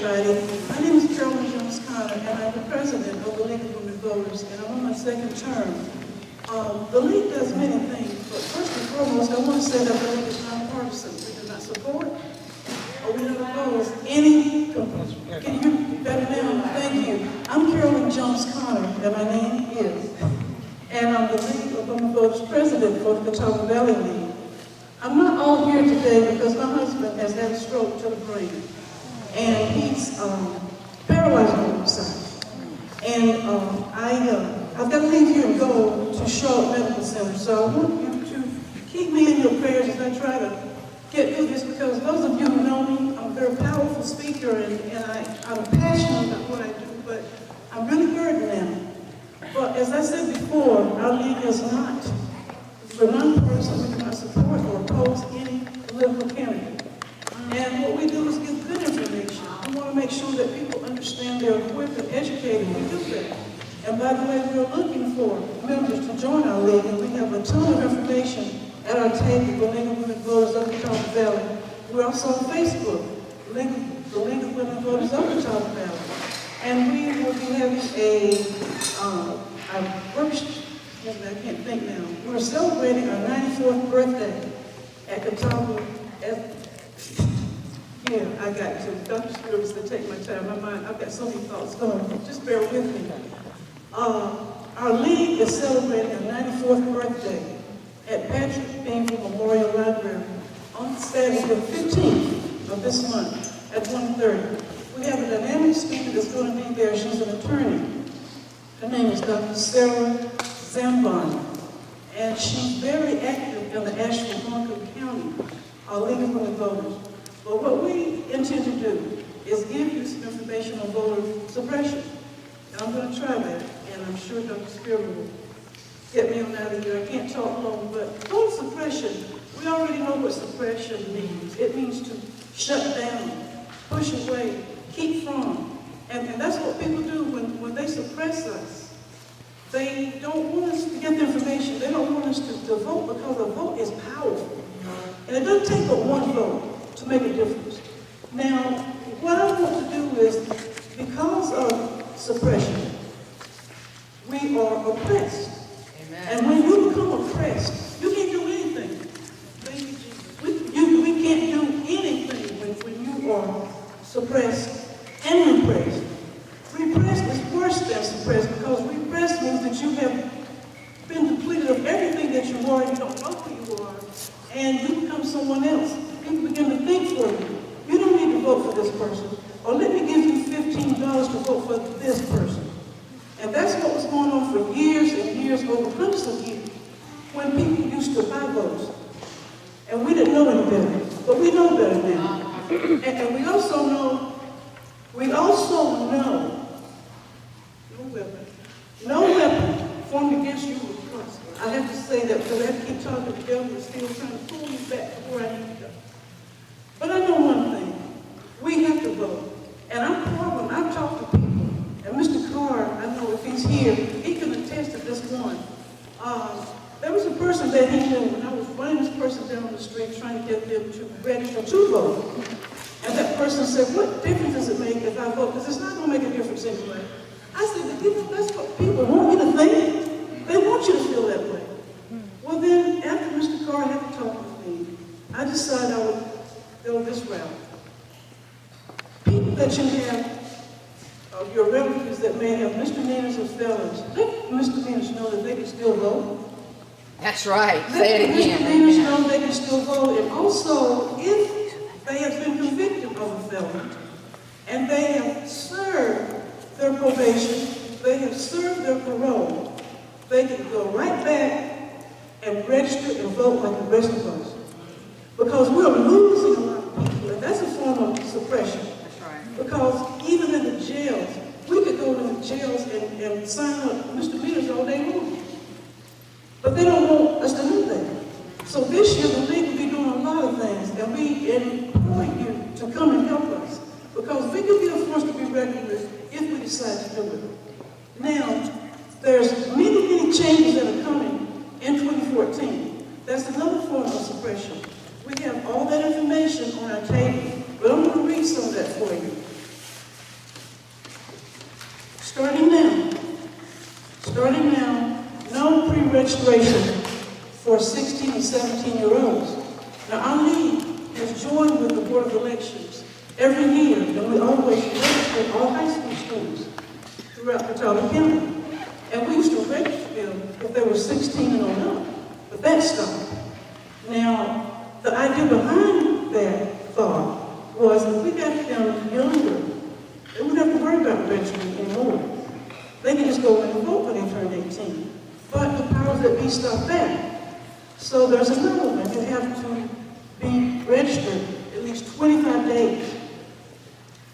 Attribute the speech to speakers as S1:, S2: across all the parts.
S1: everybody. My name is Carolyn Jones-Connor, and I'm the president of the League of Women Voters, and I'm on my second term. The League does many things, but first and foremost, I want to say that the League is nonpartisan. We do not support or we don't oppose any. Can you hear me better now? Thank you. I'm Carolyn Jones-Connor, and my name is. And I'm the League of Women Voters president for the Catawba Valley League. I'm not all here today because my husband has had a stroke to the brain, and he's paralyzed on one side. And I've got to leave here and go to Charlotte Medical Center, so I want you to keep me in your prayers as I try to get through this, because those of you who know me, I'm a very powerful speaker, and I'm passionate about what I do, but I'm really burdened now. But as I said before, our league is not. We're nonpartisan. We do not support or oppose any political candidate. And what we do is give good information. We want to make sure that people understand they're equipped and educated to do that. And by the way, we're looking for members to join our league, and we have a ton of information at our table, the League of Women Voters of the Catawba Valley. We're also on Facebook, the League of Women Voters of the Catawba Valley. And we will be having a workshop. I can't think now. We're celebrating our 94th birthday at Catawba. Yeah, I got to. Dr. Spears to take my time. My mind, I've got so many thoughts going. Just bear with me. Our league is celebrating our 94th birthday at Patrick Beaver Memorial Library on Saturday the 15th of this month at 1:30. We have a dynamic speaker that's going to be there. She's an attorney. Her name is Dr. Sarah Zambon, and she's very active in the Asheville-Montgomery County League of Women Voters. But what we intend to do is give you some information on voter suppression. And I'm going to try that, and I'm sure Dr. Spearman will get me on out of here. I can't talk long, but voter suppression, we already know what suppression means. It means to shut down, push away, keep from. And that's what people do when they suppress us. They don't want us to get the information. They don't want us to vote, because a vote is powerful. And it doesn't take but one vote to make a difference. Now, what I want to do is, because of suppression, we are oppressed. Amen. And when you become oppressed, you can't do anything. Baby Jesus. We can't do anything when you are suppressed and repressed. Repressed is worse than suppressed, because repressed means that you have been depleted of everything that you are, and you don't know who you are, and you become someone else. People begin to think for you. You don't need to vote for this person, or let me give you $15 to vote for this person. And that's what was going on for years and years, over hundreds of years, when people used to buy votes. And we didn't know any better, but we know better now. And we also know no weapon formed against you will prosper. I have to say that because I have to keep talking. The devil is still trying to pull me back to where I need to go. But I know one thing. We have to vote. And I've talked to people. And Mr. Carr, I know if he's here, he can attest to this one. There was a person that he knew when I was running this person down the street trying to get them to register to vote. And that person said, what difference does it make if I vote? Because it's not going to make a difference anyway. I said, that's what people want you to think. They want you to feel that way. Well then, after Mr. Carr had to talk with me, I decided I would go this route. People that you have, your relatives that may have misdemeanors or felons, let misdemeanors know that they can still vote.
S2: That's right. Say it again.
S1: Misdemeanors know they can still vote. And also, if they have been convicted of a felony and they have served their probation, they have served their parole, they can go right back and register and vote like the rest of us. Because we're losing a lot of people, and that's a form of suppression.
S2: That's right.
S1: Because even in the jails, we could go to the jails and sign up misdemeanors all day long. But they don't want us to do that. So this year, the league will be doing a lot of things, and we implore you to come and help us. Because we can be a force to be reckoned with if we decide to do it. Now, there's many changes that are coming in 2014. That's another form of suppression. We have all that information on our table, but I'm going to read some of that for you. Starting now, no pre-registration for 16 and 17-year-olds. Now, our league has joined with the Board of Elections every year, and we always register all high school students throughout Catawba County. And we used to register them if they were 16 and older, but that stopped. Now, the idea behind that thought was if we got them younger, they wouldn't have to worry about registering anymore. They can just go in and vote when they turn 18. But the powers that be stop that. So there's another one. You have to be registered at least 25 days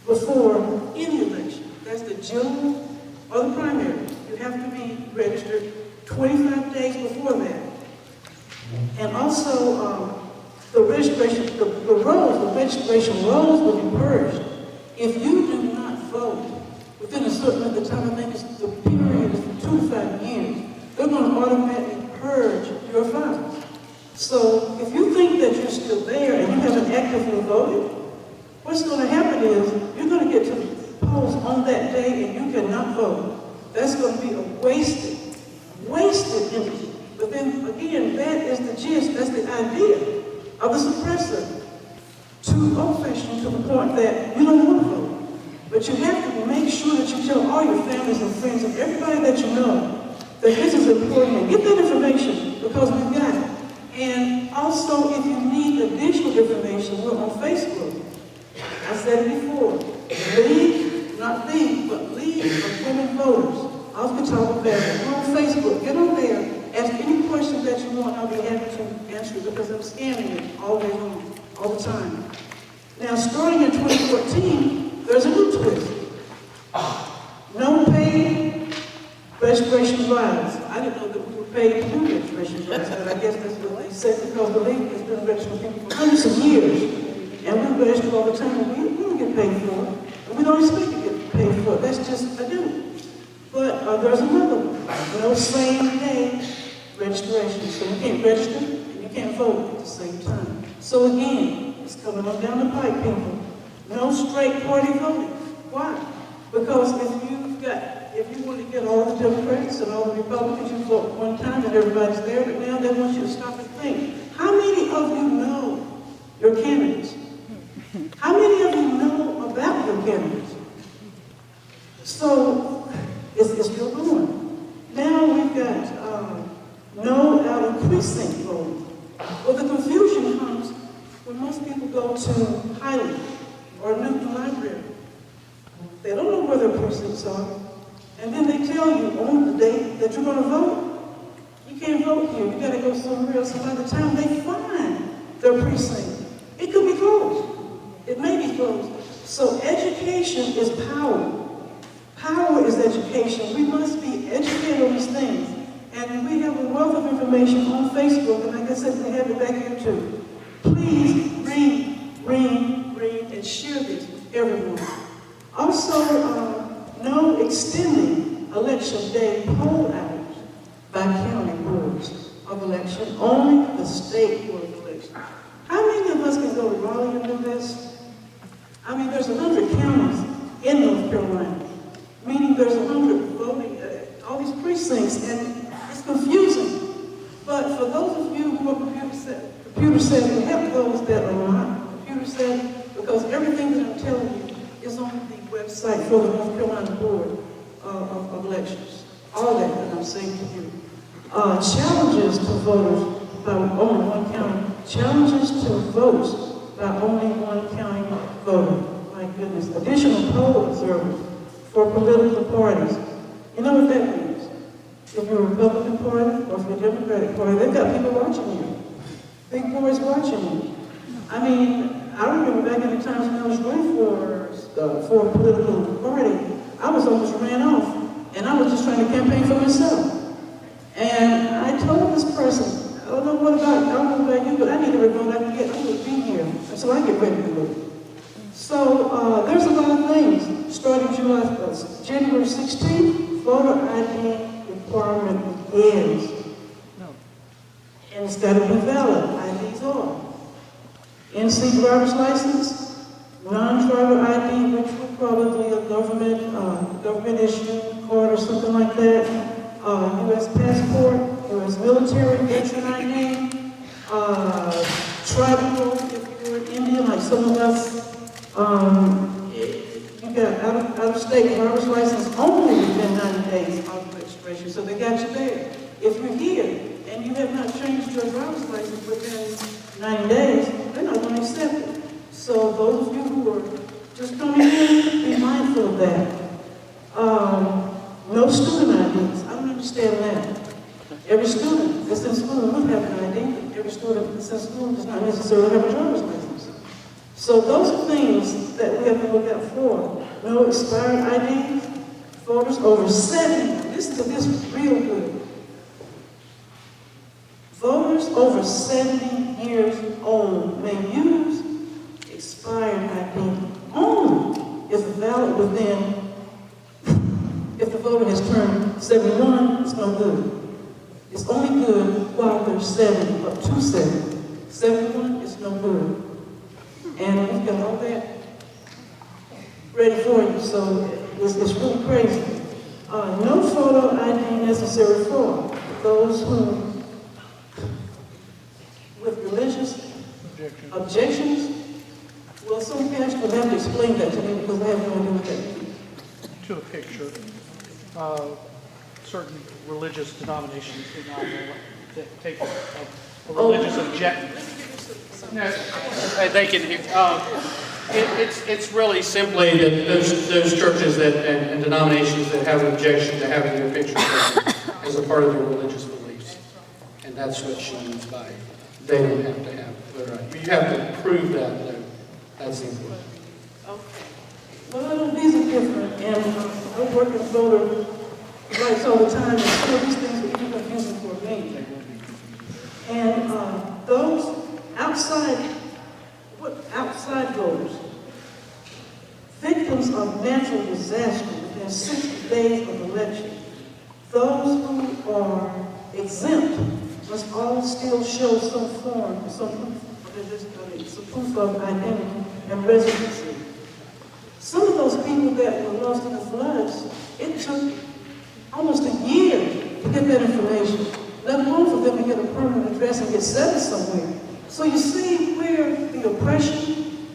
S1: before any election. That's the general or the primary. You have to be registered 25 days before that. And also, the registration rolls will be purged. If you do not vote within a certain amount of time, I think it's the period is 2 to 5 years, they're going to automatically purge your files. So if you think that you're still there and you haven't actively voted, what's going to happen is you're going to get to the polls on that day and you cannot vote. That's going to be a wasted energy. But then again, that is the gist, that's the idea of the suppressor, to old-fashioned to the point that you don't want to vote. But you have to make sure that you tell all your families and friends and everybody that you know that this is important. And get that information because we've got it. And also, if you need additional information, we're on Facebook. I said it before. League, not League, but League of Women Voters of Catawba Valley. We're on Facebook. Get on there. Ask any questions that you want. I'll be happy to answer because I'm scanning it all day long, all the time. Now, starting in 2014, there's a new twist. No paid registration drives. I didn't know that we were paid to do registration drives, but I guess that's what they said because the league has been registering people for hundreds of years. And we register all the time, and we don't get paid for it. And we don't expect to get paid for it. That's just a do. But there's another one. No same day registration. So you can't register and you can't vote at the same time. So again, it's coming on down the pipe, people. No straight party voting. Why? Because if you want to get all the Democrats and all the Republicans, you vote one time and everybody's there, but now they want you to stop and think. How many of you know your candidates? How many of you know about your candidates? So it's still going. Now we've got no out of precinct voting. Well, the confusion comes when most people go to Highland or Newton Library. They don't know where their precincts are. And then they tell you on the day that you're going to vote. You can't vote here. You got to go somewhere else. And by the time they find their precinct, it could be closed. It may be closed. So education is power. Power is education. We must be educated on these things. And we have a wealth of information on Facebook, and like I said, we have it back here too. Please read, and share this with everyone. Also, no extending election day poll hours by county boards of election, only the state board of election. How many of us can go to Raleigh and do this? I mean, there's 100 counties in North Carolina, meaning there's 100 voting, all these precincts, and it's confusing. But for those of you who are computer savvy, help those that are not computer savvy, because everything that I'm telling you is on the website for the North Carolina Board of Elections. All that I'm saying to you. Challenges to voters by only one county. Challenges to votes by only one county voter. My goodness. Additional poll observers for political parties. You know what that means? If you're a Republican Party or if you're a Democratic Party, they've got people watching you. Big boys watching you. I mean, I remember back in the times when I was running for a political party, I was almost ran off, and I was just trying to campaign for myself. And I told this person, I don't know about you, but I need to vote. I'm going to be here, so I get ready to vote. So there's a lot of things. Starting January 16th, voter ID requirement begins. And it's got to be valid. IDs are. NC driver's license, non-driver ID, which would probably a government issue, or something like that, U.S. passport, U.S. military, veteran ID, tribal, if you're Indian, like some of us, you got out-of-state driver's license only within 90 days of registration, so they got you there. If you're here and you have not changed your driver's license within 90 days, they're not going to accept it. So those of you who are just coming in, be mindful of that. No student IDs. I don't understand that. Every student that's in school would have an ID. Every student that's in school does not necessarily have a driver's license. So those are things that we have to look out for. No expired IDs, voters over 70. Listen to this real good. Voters over 70 years old may use expired ID only if valid within, if the voter has turned 71, it's no good. It's only good while they're 70, up to 70. 71 is no good. And we've got all that ready for you, so it's really crazy. No photo ID necessary for those who, with religious objections. Well, some pastor will have to explain that to me because I have no idea what that means.
S3: To a picture, certain religious denominations do not take a religious objection. No, they can. It's really simply that those churches that and denominations that have an objection to having their picture taken as a part of their religious beliefs, and that's what she means by they don't have to have voter ID. You have to prove that though. That's the important.
S1: Okay. Well, these are different, and I work with voter rights all the time, and some of these things are even confusing for me. And those outside voters, victims of natural disaster within 60 days of election, those who are exempt must all still show some form, some proof of identity and residency. Some of those people that were lost in the floods, it took almost a year to get that information, let alone for them to get a permanent address and get settled somewhere. So you see where the oppression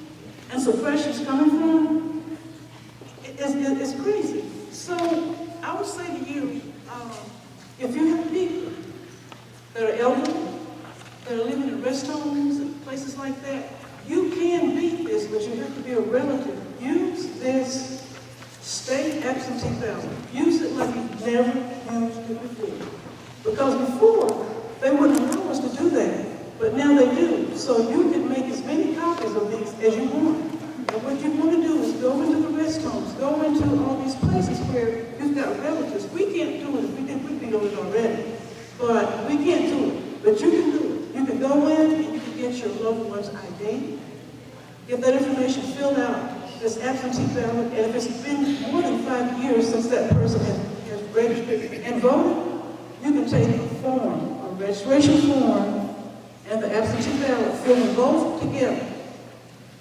S1: and suppression is coming from? It's crazy. So I would say to you, if you have people that are elderly, that are living in rest homes and places like that, you can beat this, but you have to be a relative. Use this state absentee ballot. Use it like you've never used it before. Because before, they wouldn't allow us to do that, but now they do. So you can make as many copies of these as you want. And what you want to do is go into the rest homes, go into all these places where you've got relatives. We can't do it. If we did, we'd be on it already. But we can't do it. But you can do it. You can go in and you can get your loved one's ID, get that information filled out, this absentee ballot, and if it's been more than 5 years since that person has registered and voted, you can take a form, a registration form, and the absentee ballot, fill them both together,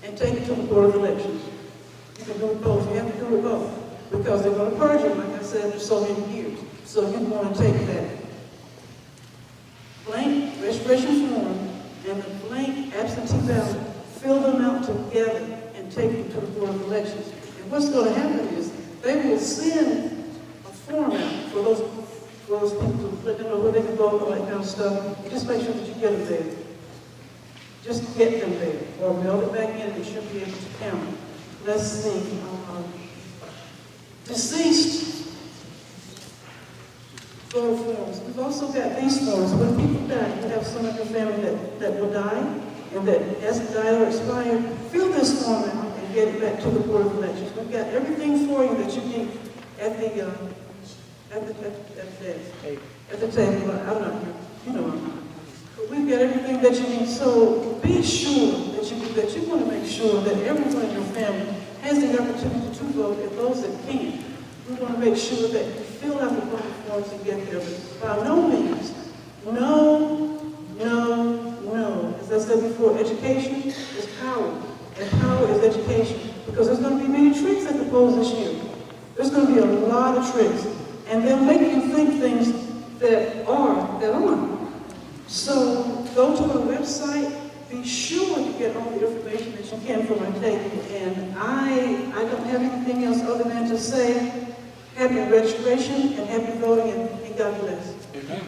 S1: and take it to the Board of Elections. You can do it both. You have to do it both, because they're going to purge them, like I said, for so many years. So you want to take that blank registration form and the blank absentee ballot, fill them out together, and take them to the Board of Elections. And what's going to happen is they will send a form out for those people to let them know where they can vote, all that kind of stuff. You just make sure that you get them there. Just get them there, or mail it back in, and you should be able to count. Let's see. Deceased voter forms. We've also got these forms. When people die, you have some of your family that will die, and that hasn't died or expired. Fill this form out and get it back to the Board of Elections. We've got everything for you that you need at the desk, at the table. I'm not here, you know I'm not. But we've got everything that you need. So be sure that you want to make sure that everyone in your family has the opportunity to vote, and those that can't. We want to make sure that you fill out the voting forms and get there. But by no means, no, as I said before, education is power, and power is education. Because there's going to be many tricks at the polls this year. There's going to be a lot of tricks. and they'll make you think things that aren't. So go to our website, be sure to get all the information that you can from our table. And I don't have anything else other than to say happy registration and happy voting, and God bless.
S3: Amen.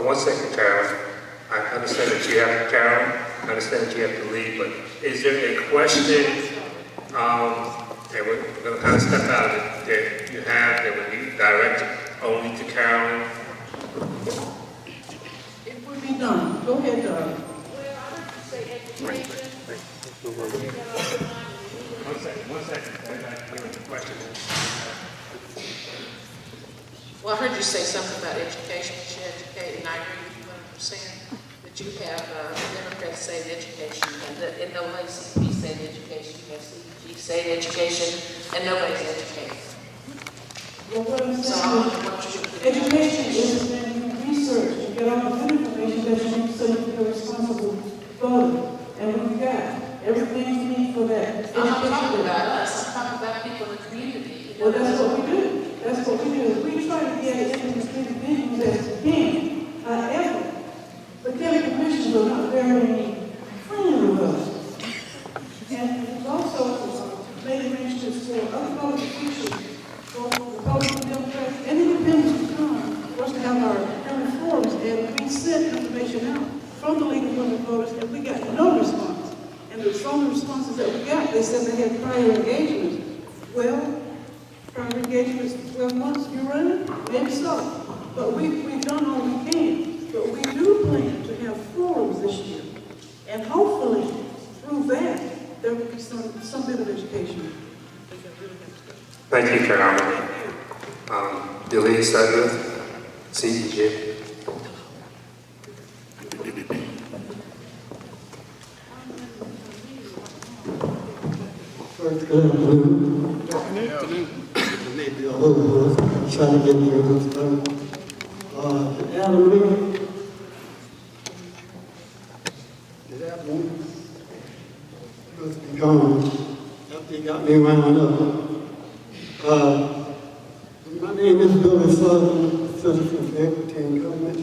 S4: One second, Carolyn. I understand that you have, Carolyn, I understand that you have to leave, but is there a question, and we're going to kind of step out of it, that you have that would be directed only to Carolyn?
S1: It would be done. Go ahead, darling.
S4: One second. Question.
S2: Well, I heard you say something about education, you should educate, and I agree with you 100%. But you have Democrats saying education, and nobody seems to be saying education. You have CPG saying education, and nobody's educated.
S1: Well, what I'm
S2: So,
S1: saying is, education is when you research, you get all the good information that you need so you can be a responsible voter. And we've got everything you need for that.
S2: I'm not talking about us, I'm talking about people in the community.
S1: Well, that's what we do. That's what we do. We try to get as many individuals as we can. However, the county commissioners are not very friendly with us. And we've also made arrangements for other public officials, for Republican, Democrats, and independents to come for us to have our county forums. And we sent information out from the League of Women Voters, and we got no response. And from the responses that we got, they said they had prior engagements. Well, prior engagements, 12 months, you're running? Maybe so. But we've done all we can. But we do plan to have forums this year. And hopefully, through that, there will be some bit of education.
S4: Thank you, Carolyn. Delise Sutherland, CEJ.
S5: First, good afternoon. Maybe a little bit. I'm trying to get through this thing. Adam Lee. Good afternoon. He must be gone after he got me wound up. My name is Billy Sutherland, Citizens for Equity and Government.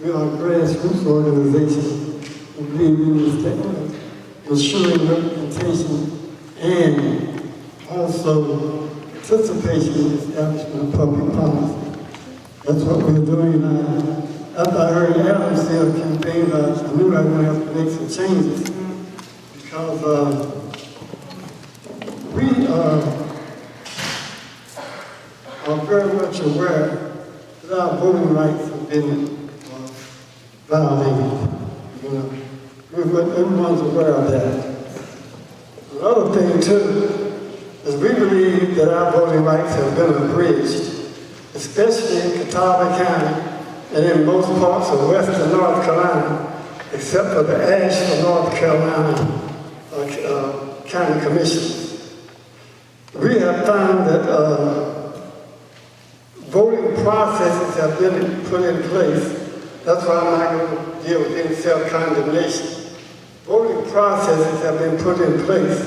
S5: We are a grassroots organization. We believe in ensuring representation and also participation in the establishment of public policy. That's what we're doing now. After I heard Adam say a campaign, I knew I was going to have to make some changes because we are very much aware that our voting rights have been violated. You know, everyone's aware of that. Another thing too is we believe that our voting rights have been abridged, especially in Catawba County and in most parts of western North Carolina, except for the Asheville, North Carolina county commissions. We have found that voting processes have been put in place. That's why I'm not going to deal with any self-condemnation. Voting processes have been put in place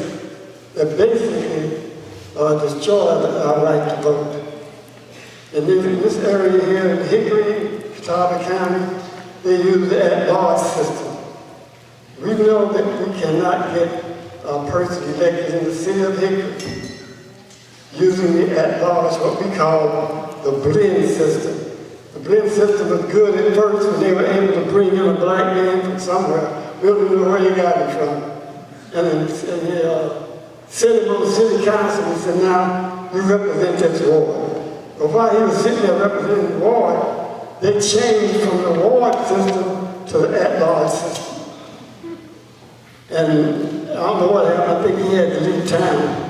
S5: that basically destroy our right to vote. And in this area here in Hickory, Catawba County, they use the at-large system. We know that we cannot get a person elected in the city of Hickory using the at-large, what we call the blend system. The blend system was good at first when they were able to bring in a black man from somewhere. We don't know where they got it from. And the city council said, now you represent this ward. But while he was sitting there representing the ward, they changed from the ward system to the at-large system. And I don't know what happened, I think he had to leave town.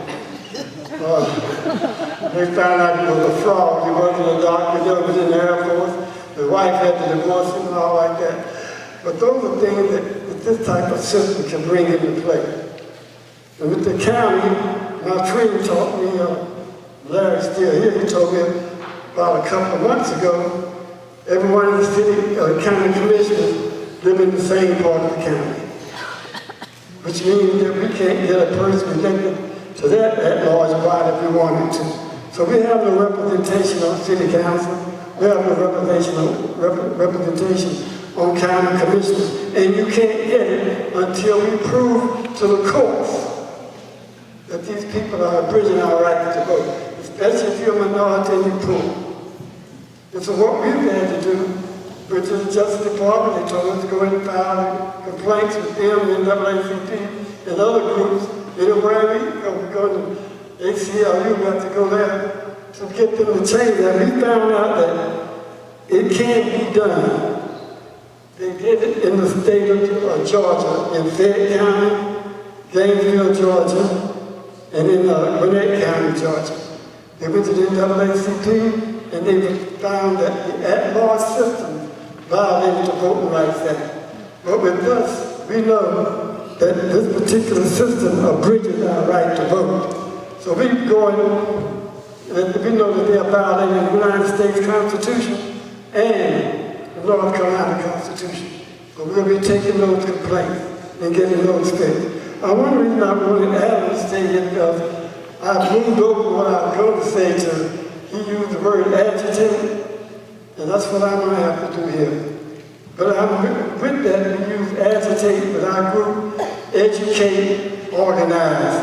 S5: They found out he was a fraud, he wasn't a doctor, he never been in the Air Force. The wife had to divorce him and all like that. But those are things that this type of system can bring into play. And with the county, my friend taught me, Larry's still here, he told me about a couple of months ago, everyone in the city, county commissioners live in the same part of the county. Which means that we can't get a person elected to that at-large body if we wanted to. So we have no representation on city council, we have no representation on county commissioners, and you can't get it until we prove to the courts that these people are abridging our right to vote, especially if you're a minority and you're poor. And so what we've had to do, which is the Justice Department, they told us to go in and file complaints with them and NAACP and other groups. Anywhere we go to ACLU, we have to go there to get them to change that. We found out that it can be done. They did it in the state of Georgia, in Fayette County, Gainesville, Georgia, and in Gwinnett County, Georgia. They went to the NAACP and they found that the at-large system violated the Voting Rights Act. But with us, we know that this particular system abridges our right to vote. So we know that they are violating the United States Constitution and the North Carolina Constitution. But we'll be taking those complaints and getting those fixed. One reason I wanted Adam to stay here because I moved over what I was going to say to him. He used the word agitate, and that's what I'm going to have to do here. But with that, we use agitate with our group, educate, organize.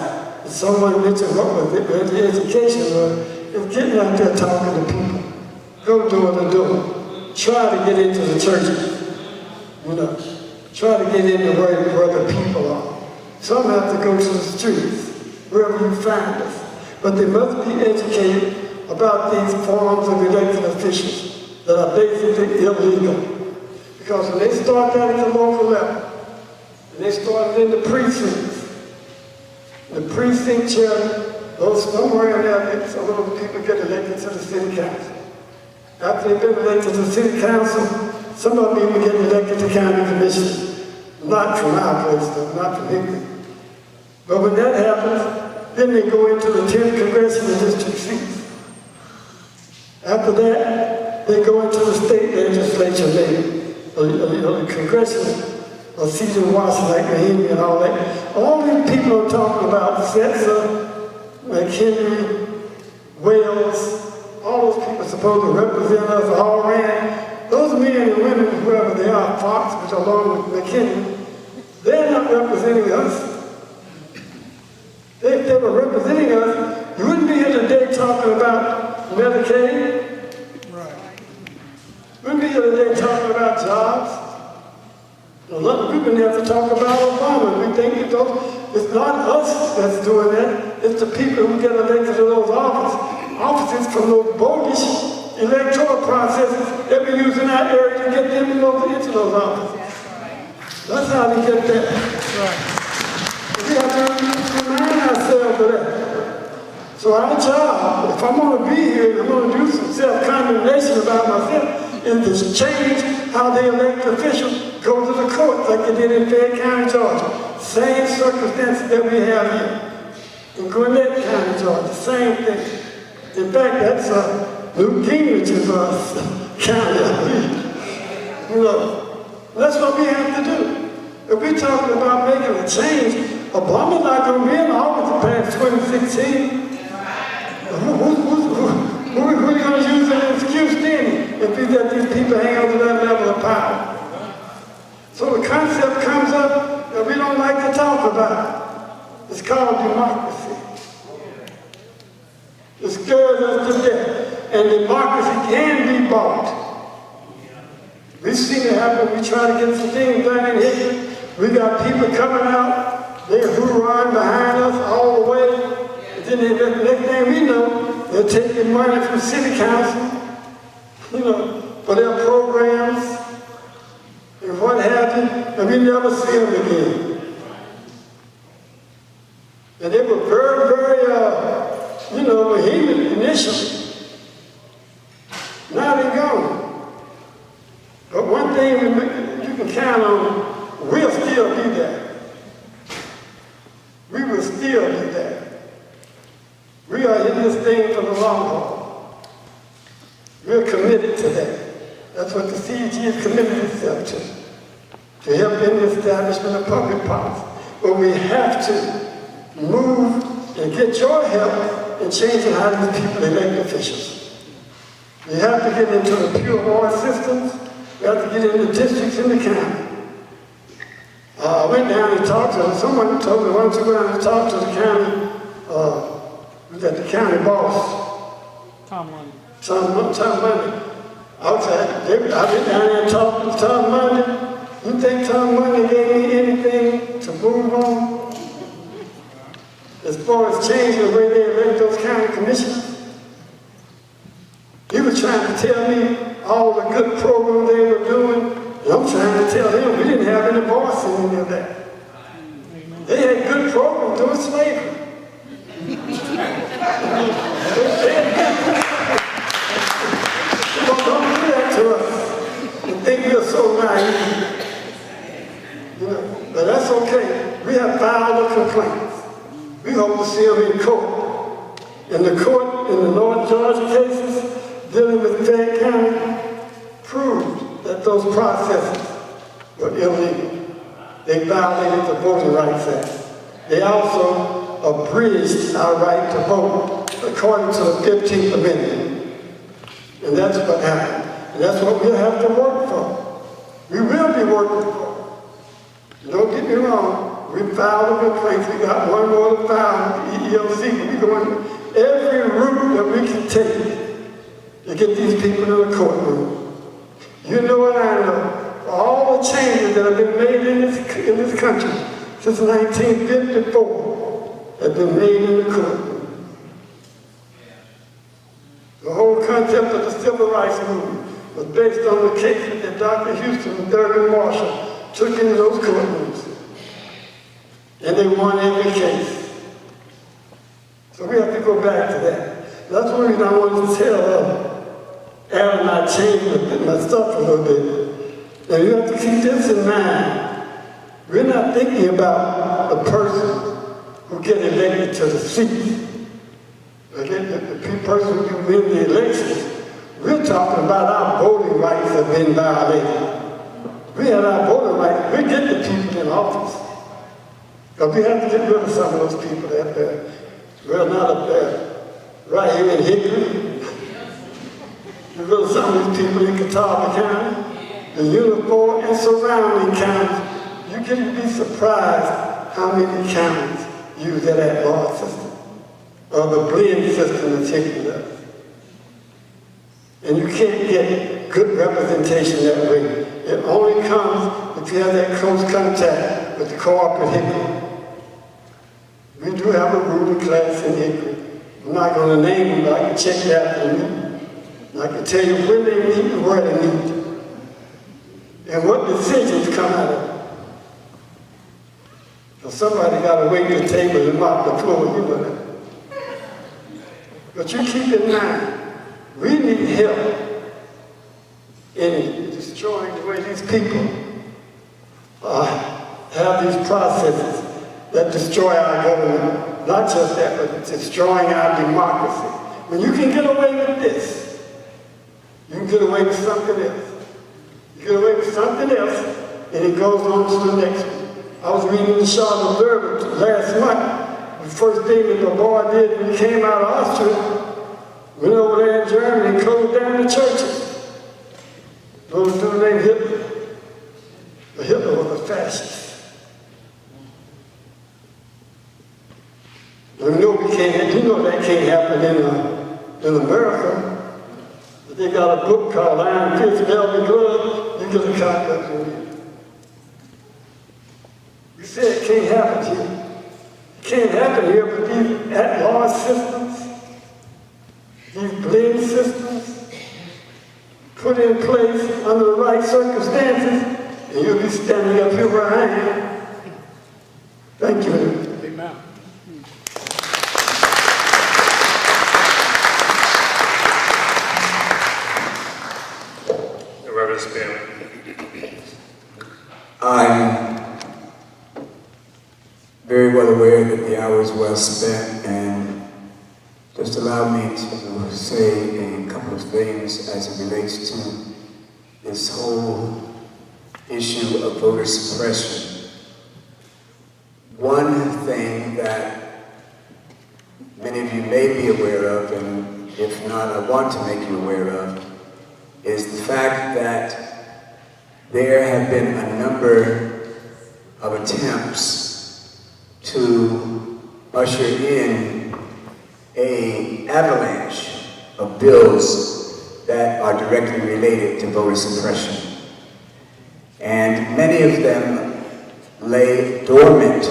S5: And someone mentioned what was it, but the education was, is getting out there talking to people. Go door to door. Try to get into the churches. Try to get into where the people are. Some have to go to the streets, wherever you find us. But they must be educated about these forms of elected officials that are basically illegal. Because when they start that at the local level, and they start it in the precincts, the precinct chair, those somewhere in there, some of those people get elected to the city council. After they've been elected to the city council, some of them even get elected to county commissioners. Not from our place, though, not from England. But when that happens, then they go into the 10th congressional district seats. After that, they go into the state legislature, the congressional seat in Washington, like Mahoney and all that. All these people are talking about Setzer, McHenry, Wales, all those people supposed to represent us, all ran. Those men and women, whoever they are, Fox, which along with McKinney, they're not representing us. If they were representing us, you wouldn't be here today talking about Medicaid. Right. You wouldn't be here today talking about jobs. We've been here to talk about Obama. We think it's not us that's doing that. It's the people who get elected to those offices from those bogus electoral processes that we use in our area to get them into those offices. That's how they get that. Right. We have to remind ourselves of that. So our job, if I'm going to be here, I'm going to do some self-condemnation about myself, is to change how they elect officials, go to the court like they did in Fayette County, Georgia. Same circumstances that we have here. In Gwinnett County, Georgia, same thing. In fact, that's New Gingrich's county, I believe. That's what we have to do. If we're talking about making a change, Obama's not going to be in office past 2016. Who are we going to use as an excuse then if we let these people hang on to that level of power? So the concept comes up that we don't like to talk about. It's called democracy. It scares us to death. And democracy can be bought. We've seen it happen. We try to get some things done in history. We got people coming out, they hoorahing behind us all the way. And then the next thing we know, they're taking money from city council, for their programs and what have you, and we never see them again. And they were very, very, behemoth initially. Now they're gone. But one thing you can count on, we'll still be there. We will still we're committed to that. That's what the CEG is committed itself to help in the establishment of public policy. But we have to move and get your help in changing how these people elect officials. We have to get into the pure water systems. We have to get into districts in the county. I went down and talked to someone told me, why don't you go down and talk to the county, who's that, the county boss?
S3: Tom Lundy.
S5: Tom Monday. I've been down there and talked to Tom Monday. You think Tom Monday gave me anything to move on? As far as changing the way they elect those county commissioners? He was trying to tell me all the good programs they were doing, and I'm trying to tell him we didn't have any voice in any of that. They had good programs during slavery. Don't do that to us. You think we're so naive. You know, but that's okay. We have filed the complaints. We hope to see them in court. In the court, in the North Georgia cases, dealing with Fayette County, proved that those processes were illegal. They violated the Voting Rights Act. They also abridged our right to vote according to the 15th Amendment. And that's what happened. And that's what we'll have to work for. We will be working for. Don't get me wrong. We filed a complaint. We got one more to file with the EEOC. But we're going every route that we can take to get these people in the courtroom. You know and I know, for all the changes that have been made in this country since 1954 have been made in the courtroom. The whole concept of the civil rights movement was based on the cases that Dr. Houston and Thurgood Marshall took into those courtrooms. And they won every case. So we have to go back to that. That's one reason I wanted to tell Adam I changed my stuff a little bit. Now you have to keep this in mind. We're not thinking about the person who gets elected to the seat. The person who wins the elections. We're talking about our voting rights have been violated. We have our voting rights. We get the people in office. Because we have to get rid of some of those people out there. Well, not up there. Right here in Hickory. Get rid of some of these people in Catawba County, the Uniform and surrounding counties. You can be surprised how many counties use that at-large system, or the blend system that's Hickory does. And you can't get good representation that way. It only comes if you have that close contact with the co-op at Hickory. We do have a ruling class in Hickory. I'm not going to name them, but I can check that for you. I can tell you when they meet and where they meet. And what decisions come out of it. So somebody got to wait the table and mop the floor, you know that. But you keep in mind, we need help in destroying the way these people have these processes that destroy our government. Not just that, but destroying our democracy. When you can get away with this, you can get away with something else. You get away with something else, and it goes on to the next one. I was reading the Charlotte Observer last month. The first thing that the boy did when he came out of Austria, went over there in Germany and closed down the churches. Those dude named Hitler. But Hitler was a fascist. You know that can't happen in America. But they got a book called Iron Fist, Velvet Glove. You get a copy of it. We said it can't happen here. It can't happen here, but these at-large systems, these blend systems, put in place under the right circumstances, and you'll be standing up here where I am. Thank you.
S3: Amen.
S4: Reverend Spam.
S6: I'm very well aware that the hour is well spent, and just allow me to say a couple of things as it relates to this whole issue of voter suppression. One thing that many of you may be aware of, and if not, I want to make you aware of, is the fact that there have been a number of attempts to usher in an avalanche of bills that are directly related to voter suppression. And many of them lay dormant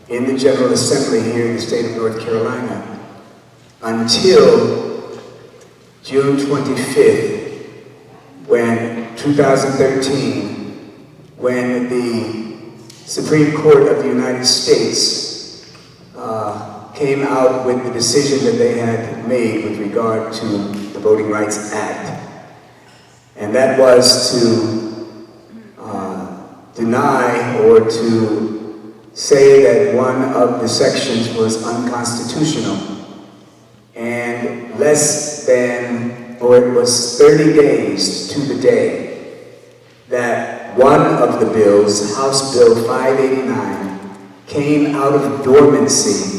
S6: in the General Assembly here in the state of North Carolina until June 25th, when 2013, when the Supreme Court of the United States came out with the decision that they had made with regard to the Voting Rights Act. And that was to deny or to say that one of the sections was unconstitutional. And less than, or it was 30 days to the day that one of the bills, House Bill 589, came out of dormancy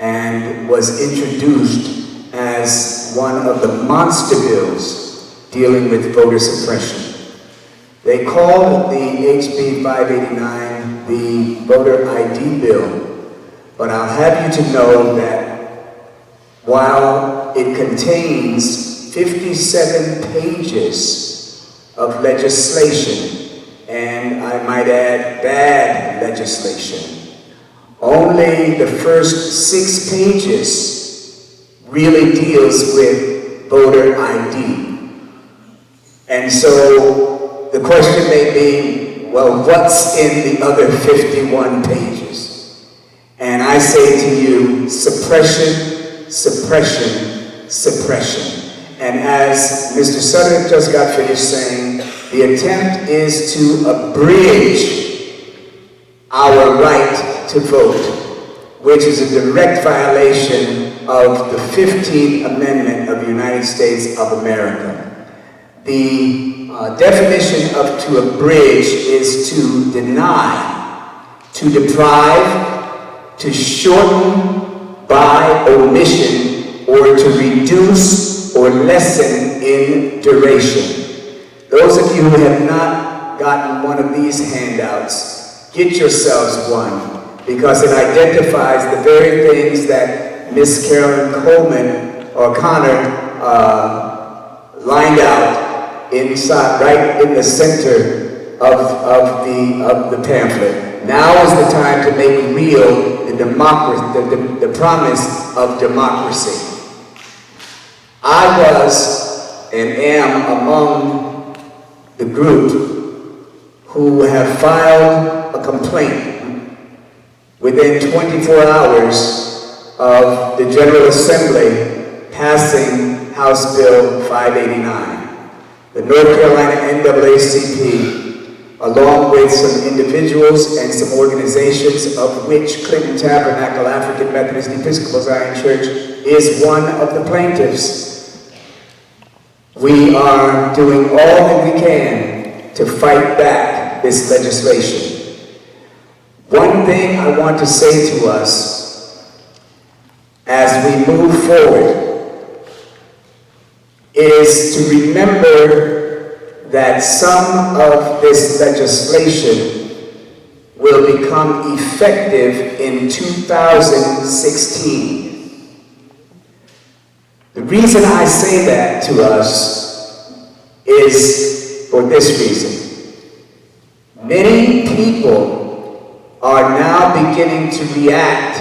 S6: and was introduced as one of the monster bills dealing with voter suppression. They called the HB 589 the voter ID bill, but I'll have you to know that while it contains 57 pages of legislation, and I might add bad legislation, only the first 6 pages really deals with voter ID. And so the question may be, well, what's in the other 51 pages? And I say to you, suppression, suppression, suppression. And as Mr. Sutter just got finished saying, the attempt is to abridge our right to vote, which is a direct violation of the 15th Amendment of the United States of America. The definition of to abridge is to deny, to deprive, to shorten by omission, or to reduce or lessen in duration. Those of you who have not gotten one of these handouts, get yourselves one, because it identifies the very things that Miss Carolyn Coleman or Connor lined out inside, right in the center of the pamphlet. Now is the time to make real the democracy, the promise of democracy. I was and am among the group who have filed a complaint within 24 hours of the General Assembly passing House Bill 589. The North Carolina NAACP, along with some individuals and some organizations, of which Clinton Tabernacle African Methodist Episcopal Zion Church is one of the plaintiffs. We are doing all that we can to fight back this legislation. One thing I want to say to us as we move forward is to remember that some of this legislation will become effective in 2016. The reason I say that to us is for this reason. Many people are now beginning to react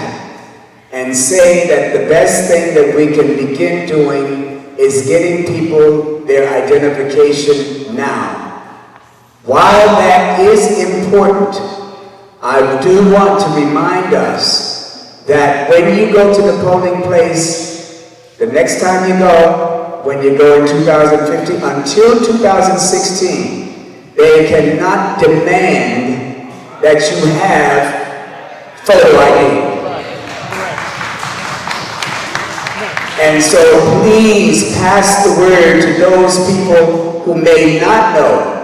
S6: and say that the best thing that we can begin doing is getting people their identification now. While that is important, I do want to remind us that when you go to the polling place, the next time you go, when you go in 2015, until 2016, they cannot demand that you have photo ID. And so please pass the word to those people who may not know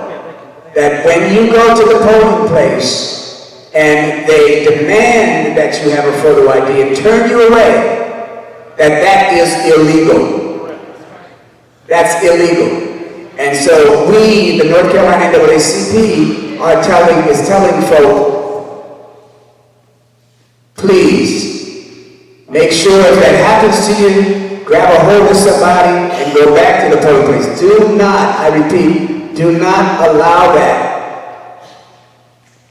S6: that when you go to the polling place and they demand that you have a photo ID and turn you away, that is illegal. That's illegal. And so we, the North Carolina NAACP, is telling folk, please, make sure if that happens to you, grab a hold of somebody and go back to the polling place. Do not, I repeat, do not allow that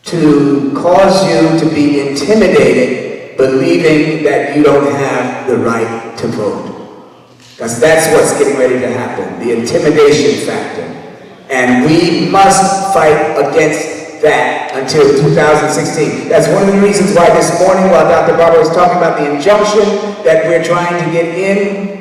S6: to cause you to be intimidated, believing that you don't have the right to vote. Because that's what's getting ready to happen, the intimidation factor. And we must fight against that until 2016. That's one of the reasons why this morning, while Dr. Barber was talking about the injunction that we're trying to get in,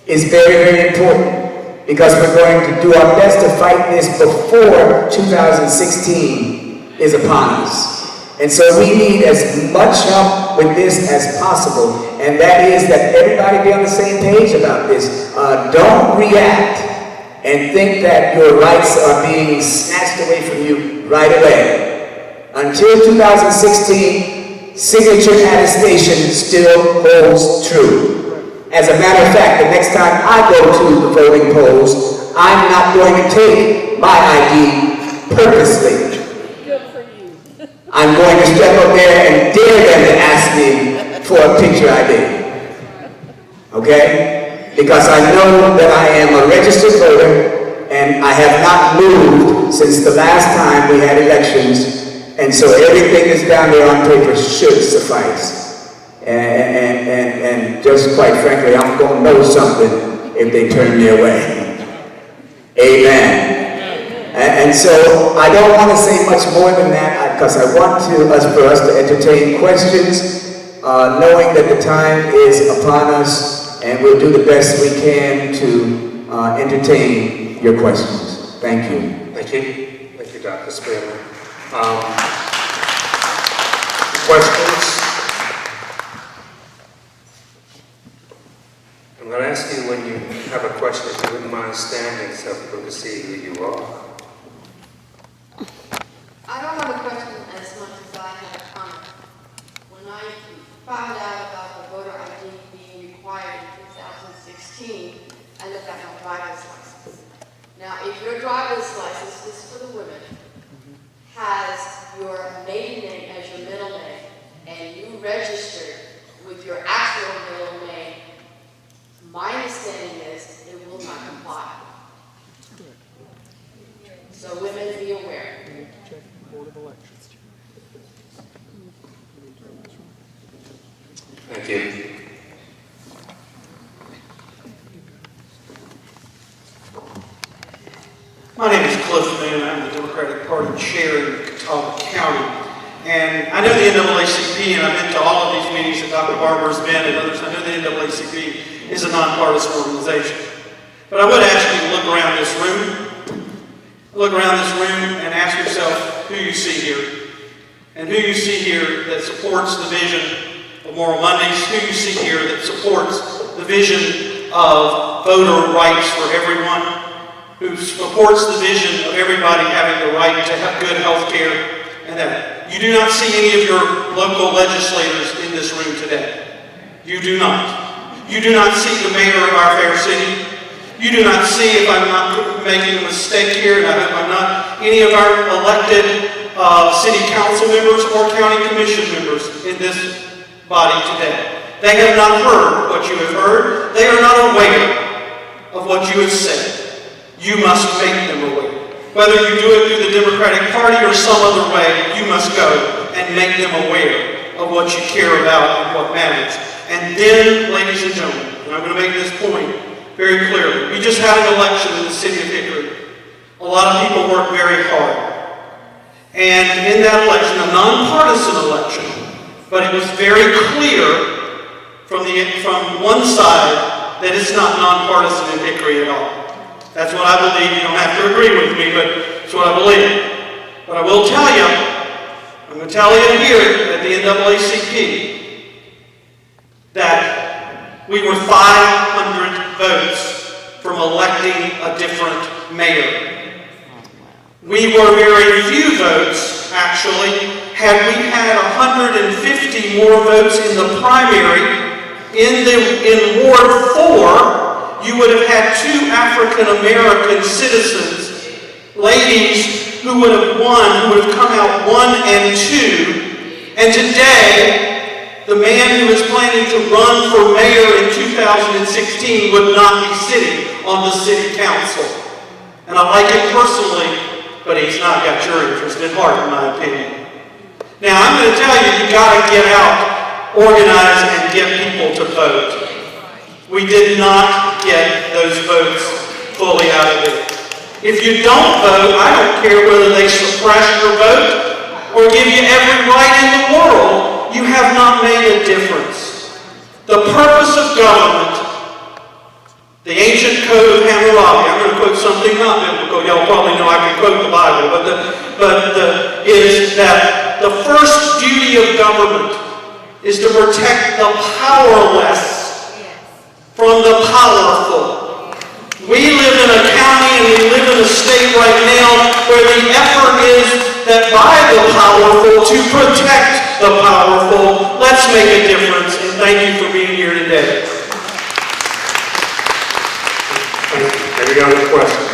S6: is very, very important. Because we're going to do our best to fight this before 2016 is upon us. And so we need as much help with this as possible, and that is that everybody be on the same page about this. Don't react and think that your rights are being snatched away from you right away. Until 2016, signature attestation still holds true. As a matter of fact, the next time I go to the voting polls, I'm not going to take my ID purposely. I'm going to step up there and dare them to ask me for a picture ID. Okay? Because I know that I am a registered voter and I have not moved since the last time we had elections, and so everything that's down there on paper should suffice. And just quite frankly, I'm going to know something if they turn me away. Amen. And so I don't want to say much more than that because I want for us to entertain questions, knowing that the time is upon us, and we'll do the best we can to entertain your questions. Thank you.
S4: Thank you. Thank you, Dr. Spearman. Questions? I'm going to ask you when you have a question, if you wouldn't mind standing so people can see who you are.
S7: I don't have a question as much as I have a comment. When I found out about the voter ID being required in 2016, I looked at my driver's license. Now, if your driver's license, this is for the women, has your maiden name as your middle name, and you registered with your actual middle name, my understanding is it will not comply. So women, be aware.
S4: Thank you.
S8: My name is Cliff Moon. I'm the Democratic Party chair in Catawba County. And I know the NAACP, and I've been to all of these meetings that Dr. Barber has been and others. I know the NAACP is a nonpartisan organization. But I would ask you to look around this room. Look around this room and ask yourself who you see here. And who you see here that supports the vision of Moral Mondays, who you see here that supports the vision of voter rights for everyone, who supports the vision of everybody having the right to have good health care, and that you do not see any of your local legislators in this room today. You do not. You do not see the mayor of our fair city. You do not see, if I'm not making a mistake here, and I hope I'm not, any of our elected city council members or county commission members in this body today. They have not heard what you have heard. They are not aware of what you have said. You must make them aware. Whether you do it through the Democratic Party or some other way, you must go and make them aware of what you care about and what matters. And then, ladies and gentlemen, and I'm going to make this point very clearly, we just had an election in the city of Hickory. A lot of people worked very hard. And in that election, a nonpartisan election, but it was very clear from one side that it's not nonpartisan in Hickory at all. That's what I believe. You don't have to agree with me, but it's what I believe. But I will tell you, I'm going to tell you here at the NAACP, that We were 500 votes from electing a different mayor. We were very few votes, actually. Had we had 150 more votes in the primary, in Ward 4, you would have had 2 African-American citizens, ladies who would have won, who would have come out 1 and 2. And today, the man who is planning to run for mayor in 2016 would not be sitting on the city council. And I like him personally, but he's not got your interest at heart, in my opinion. Now, I'm going to tell you, you got to get out, organize, and get people to vote. We did not get those votes fully out of it. If you don't vote, I don't care whether they suppress your vote or give you every right in the world, you have not made a difference. The purpose of government, the ancient code of Hammurabi, I'm going to quote something not biblical, y'all probably know I can quote the Bible, is that the first duty of government is to protect the powerless from the powerful. We live in a county and we live in a state right now where the effort is that by the powerful to protect the powerful. Let's make a difference, and thank you for being here today.
S4: Any other questions?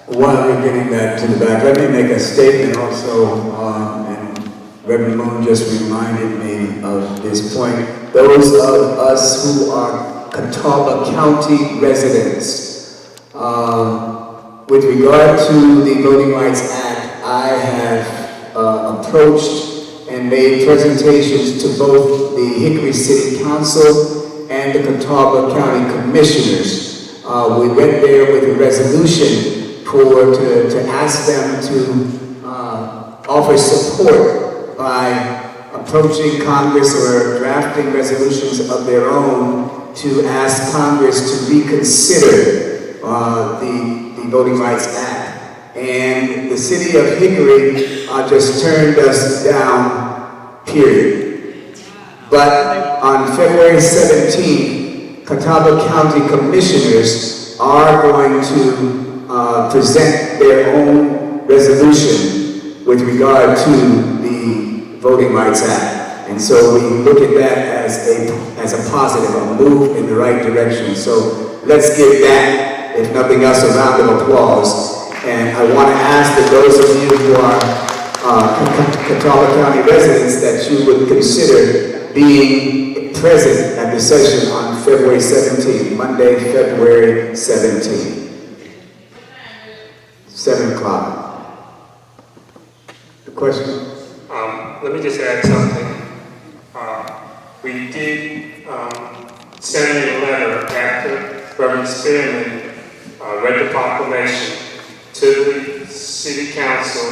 S6: While we're getting that to the back, let me make a statement also, and Reverend Moon just reminded me of this point. Those of us who are Catawba County residents, with regard to the Voting Rights Act, I have approached and made presentations to both the Hickory City Council and the Catawba County Commissioners. We went there with a resolution to ask them to offer support by approaching Congress or drafting resolutions of their own to ask Congress to reconsider the Voting Rights Act. And the city of Hickory just turned us down, period. But on February 17th, Catawba County Commissioners are going to present their own resolution with regard to the Voting Rights Act. And so we look at that as a positive, a move in the right direction. So let's give that, if nothing else, a round of applause. And I want to ask that those of you who are Catawba County residents that you would consider being present at the session on February 17th, Monday, February 17th. 7 o'clock. The question?
S4: Let me just add something. We did send a letter after Reverend Spearman read the proclamation to the City Council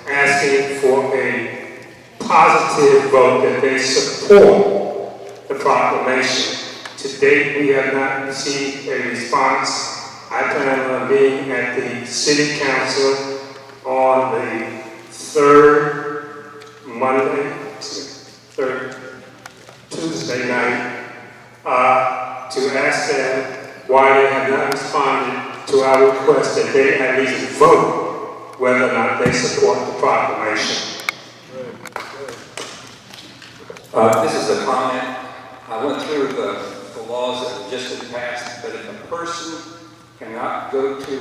S4: asking for a positive vote that they support the proclamation. To date, we have not received a response. I plan on being at the City Council on the third Tuesday night to ask them why they have not responded to our request that they at least vote whether or not they support the proclamation.
S9: This is a comment. I went through the laws that have just been passed, but if a person cannot go to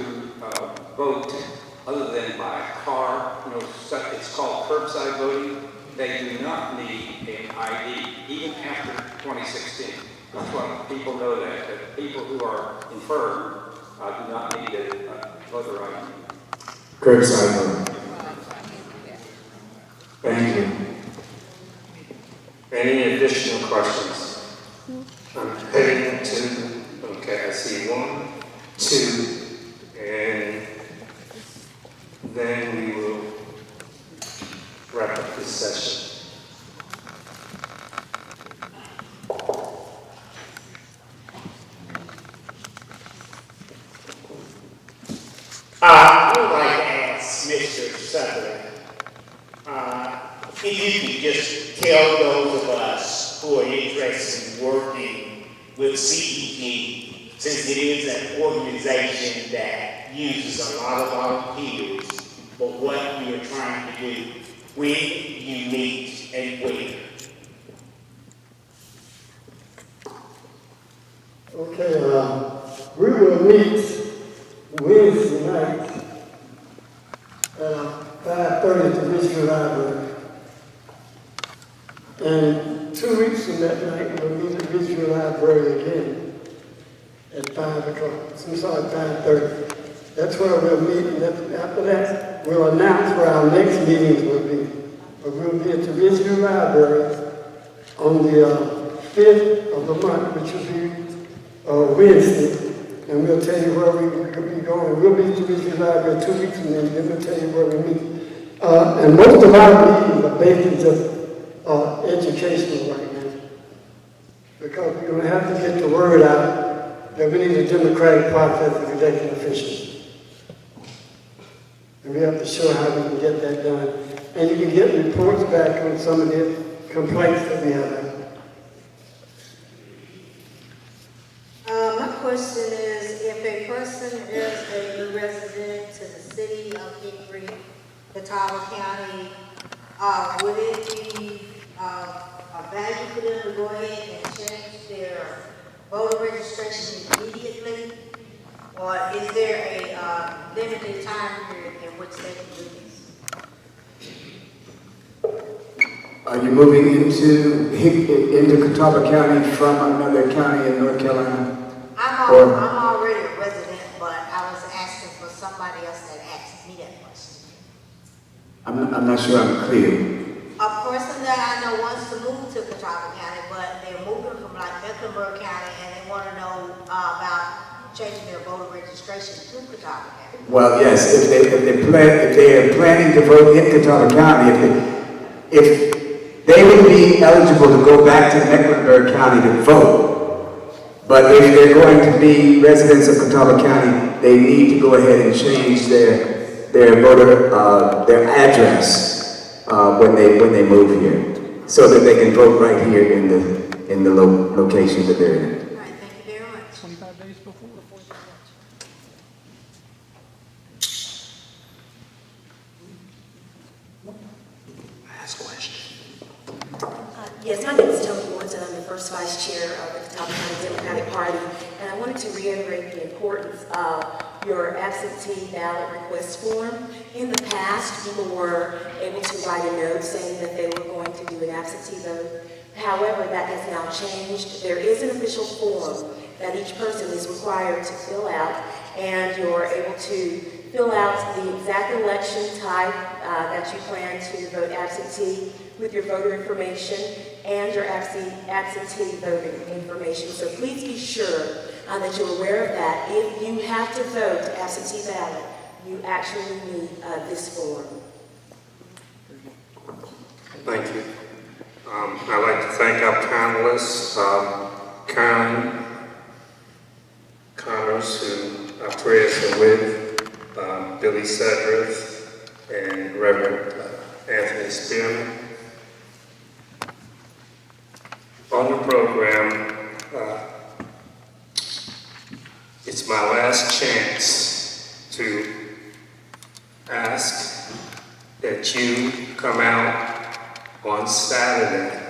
S9: vote other than by car, it's called curbside voting, they do not need an ID, even after 2016. That's why people know that people who are infirm do not need a voter ID.
S6: Curbside voting. Thank you.
S4: Any additional questions? I'm heading to, okay, I see 1, 2, and then we will wrap up this session.
S10: I would like to ask Mr. Sutherland, if you could just tell those of us who are interested in working with CEG, since it is an organization that uses a lot of volunteers. But what we are trying to do, when you meet and where.
S5: Okay, we will meet Wednesday night at 5:30 at the Richmond Library. And 2 weeks from that night, we'll meet at Richmond Library again at 5 o'clock. I'm sorry, 5:30. That's where we'll meet, and after that, we'll announce where our next meetings will be. But we'll be at the Richmond Library on the 5th of the month, which will be Wednesday, and we'll tell you where we'll be going. We'll be at the Richmond Library 2 weeks from then we'll tell you where we meet. And most of our meetings are basically just educational right now, because we're going to have to get the word out that we need a democratic process of electing officials. And we have to show how we can get that done. And you can get reports back on some of the complaints that we have.
S11: My question is, if a person is a new resident to the city of Hickory, Catawba County, would it be a value for them to go ahead and change their voter registration immediately? Or is there a limited time period in which they can do this?
S6: Are you moving into Catawba County from another county in North Carolina?
S11: I'm already a resident, but I was asking for somebody else that asked me that question.
S6: I'm not sure I'm clear.
S11: A person that I know wants to move to Catawba County, but they're moving from like Mecklenburg County and they want to know about changing their voter registration to Catawba County.
S6: Well, yes, if they are planning to vote in Catawba County, if they would be eligible to go back to Mecklenburg County to vote. But if they're going to be residents of Catawba County, they need to go ahead and change their voter their address when they move here, so that they can vote right here in the location that they're in.
S11: All right, thank you very much.
S3: 25 days before.
S12: Yes, my name is Tony Woods, and I'm the first vice chair of the Catawba County Democratic Party. And I wanted to reiterate the importance of your absentee ballot request form. In the past, people were able to write a note saying that they were going to do an absentee vote. However, that has now changed. There is an official form that each person is required to fill out, and you're able to fill out the exact election type that you plan to vote absentee with your voter information and your absentee voting information. So please be sure that you're aware of that. If you have to vote absentee ballot, you actually need this form.
S4: Thank you. I'd like to thank our panelists, Karen Connors, who our prayers are with, Billy Sedgwick, and Reverend Anthony Spearman. On the program, it's my last chance to ask that you come out on Saturday